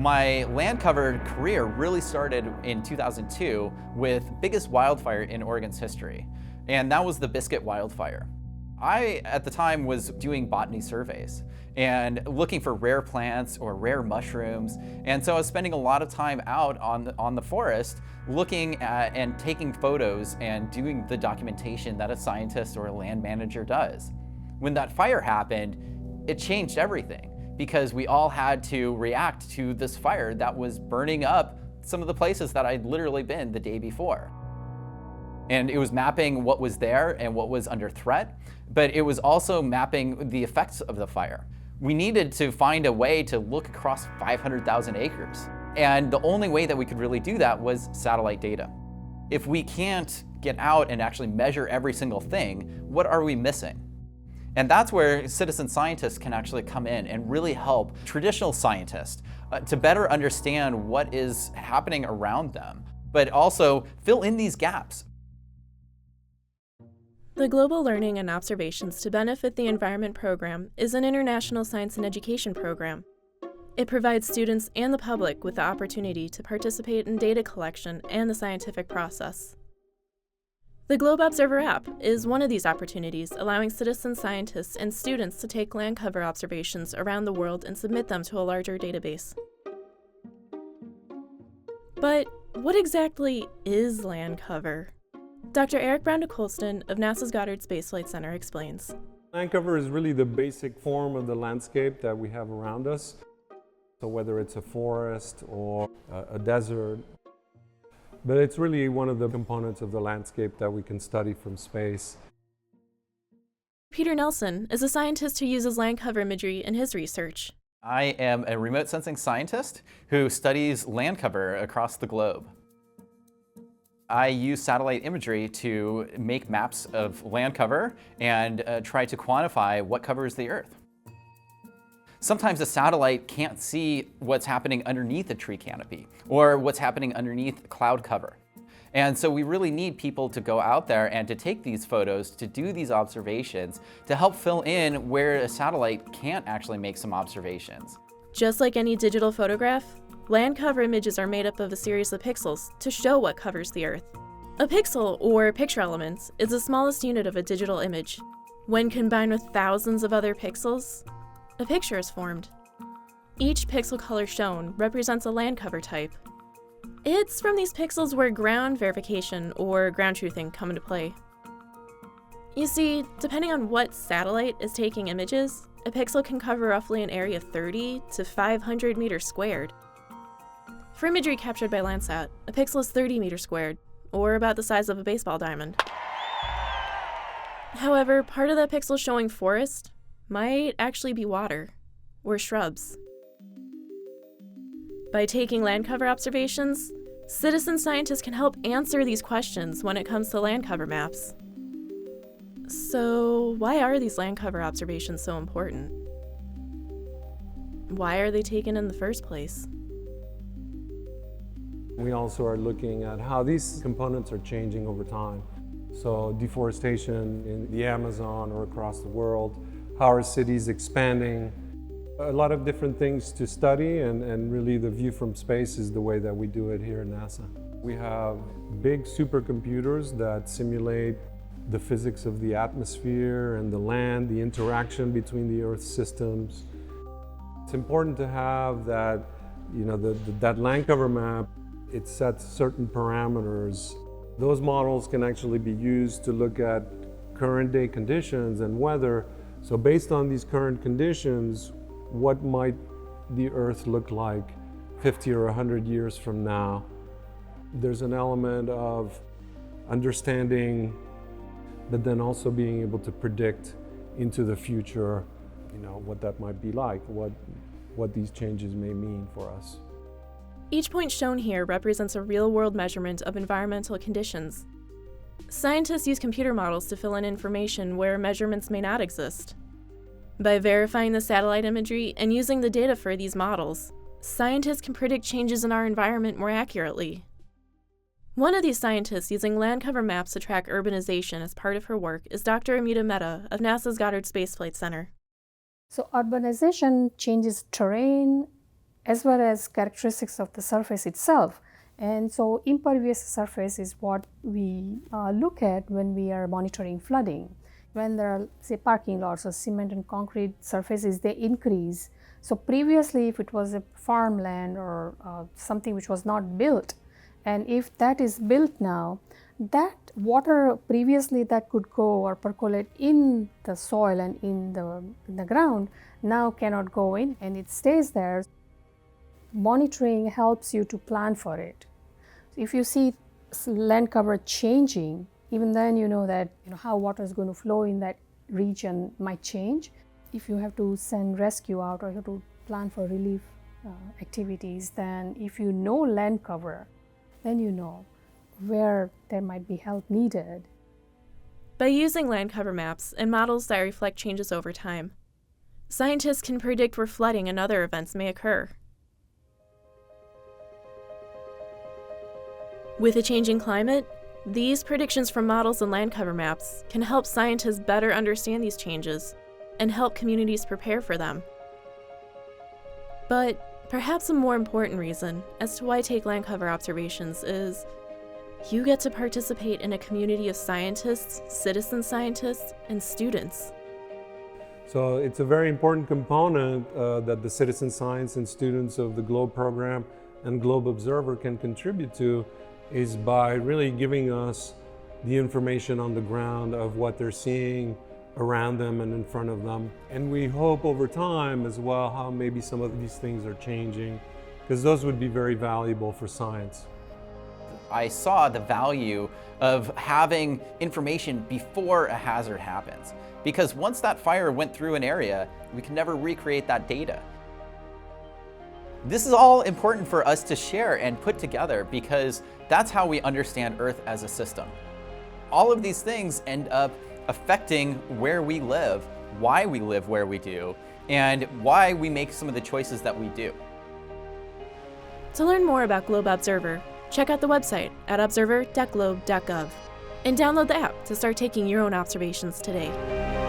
My land cover career really started in 2002 with biggest wildfire in Oregon's history, and that was the Biscuit wildfire. I, at the time, was doing botany surveys and looking for rare plants or rare mushrooms, and so I was spending a lot of time out on the forest looking at and taking photos and doing the documentation that a scientist or a land manager does. When that fire happened, it changed everything, because we all had to react to this fire that was burning up some of the places that I'd literally been the day before. And it was mapping what was there and what was under threat, but it was also mapping the effects of the fire. We needed to find a way to look across 500,000 acres. And the only way that we could really do that was satellite data. If we can't get out and actually measure every single thing, what are we missing? And that's where citizen scientists can actually come in and really help traditional scientists to better understand what is happening around them, but also fill in these gaps. The Global Learning and Observations to Benefit the Environment program is an international science and education program. It provides students and the public with the opportunity to participate in data collection and the scientific process. The Globe Observer app is one of these opportunities, allowing citizen scientists and students to take land cover observations around the world and submit them to a larger database. But what exactly is land cover? Dr. Eric Brown de Colston of NASA's Goddard Space Flight Center explains. Land cover is really the basic form of the landscape that we have around us. So whether it's a forest or a desert, but it's really one of the components of the landscape that we can study from space. Peter Nelson is a scientist who uses land cover imagery in his research. I am a remote sensing scientist who studies land cover across the globe. I use satellite imagery to make maps of land cover and try to quantify what covers the Earth. Sometimes a satellite can't see what's happening underneath a tree canopy or what's happening underneath cloud cover. And so we really need people to go out there and to take these photos, to do these observations, to help fill in where a satellite can't actually make some observations. Just like any digital photograph, land cover images are made up of a series of pixels to show what covers the Earth. A pixel, or picture elements, is the smallest unit of a digital image. When combined with thousands of other pixels, a picture is formed. Each pixel color shown represents a land cover type. It's from these pixels where ground verification or ground truthing come into play. You see, depending on what satellite is taking images, a pixel can cover roughly an area of 30 to 500 meters squared. For imagery captured by Landsat, a pixel is 30 meters squared, or about the size of a baseball diamond. However, part of that pixel showing forest might actually be water or shrubs. By taking land cover observations, citizen scientists can help answer these questions when it comes to land cover maps. So, why are these land cover observations so important? Why are they taken in the first place? We also are looking at how these components are changing over time. So deforestation in the Amazon or across the world, how are cities expanding? A lot of different things to study, and really the view from space is the way that we do it here at NASA. We have big supercomputers that simulate the physics of the atmosphere and the land, the interaction between the Earth systems. It's important to have that, that land cover map. It sets certain parameters. Those models can actually be used to look at current day conditions and weather. So based on these current conditions, what might the Earth look like 50 or 100 years from now? There's an element of understanding, but then also being able to predict into the future, what that might be like, what these changes may mean for us. Each point shown here represents a real-world measurement of environmental conditions. Scientists use computer models to fill in information where measurements may not exist. By verifying the satellite imagery and using the data for these models, scientists can predict changes in our environment more accurately. One of these scientists using land cover maps to track urbanization as part of her work is Dr. Amita Mehta of NASA's Goddard Space Flight Center. So urbanization changes terrain, as well as characteristics of the surface itself. And so impervious surface is what we look at when we are monitoring flooding. When there are, say, parking lots or cement and concrete surfaces, they increase. So previously, if it was a farmland or something which was not built, and if that is built now, that water previously that could go or percolate in the soil and in the ground now cannot go in, and it stays there. Monitoring helps you to plan for it. If you see land cover changing, even then you know that how water is going to flow in that region might change. If you have to send rescue out or you have to plan for relief activities, then if you know land cover, then you know where there might be help needed. By using land cover maps and models that reflect changes over time, scientists can predict where flooding and other events may occur. With a changing climate, these predictions from models and land cover maps can help scientists better understand these changes and help communities prepare for them. But perhaps a more important reason as to why take land cover observations is you get to participate in a community of scientists, citizen scientists, and students. So it's a very important component that the citizen science and students of the GLOBE program and Globe Observer can contribute to is by really giving us the information on the ground of what they're seeing around them and in front of them. And we hope over time as well how maybe some of these things are changing, because those would be very valuable for science. I saw the value of having information before a hazard happens, because once that fire went through an area, we can never recreate that data. This is all important for us to share and put together because that's how we understand Earth as a system. All of these things end up affecting where we live, why we live where we do, and why we make some of the choices that we do. To learn more about Globe Observer, check out the website at observer.globe.gov and download the app to start taking your own observations today.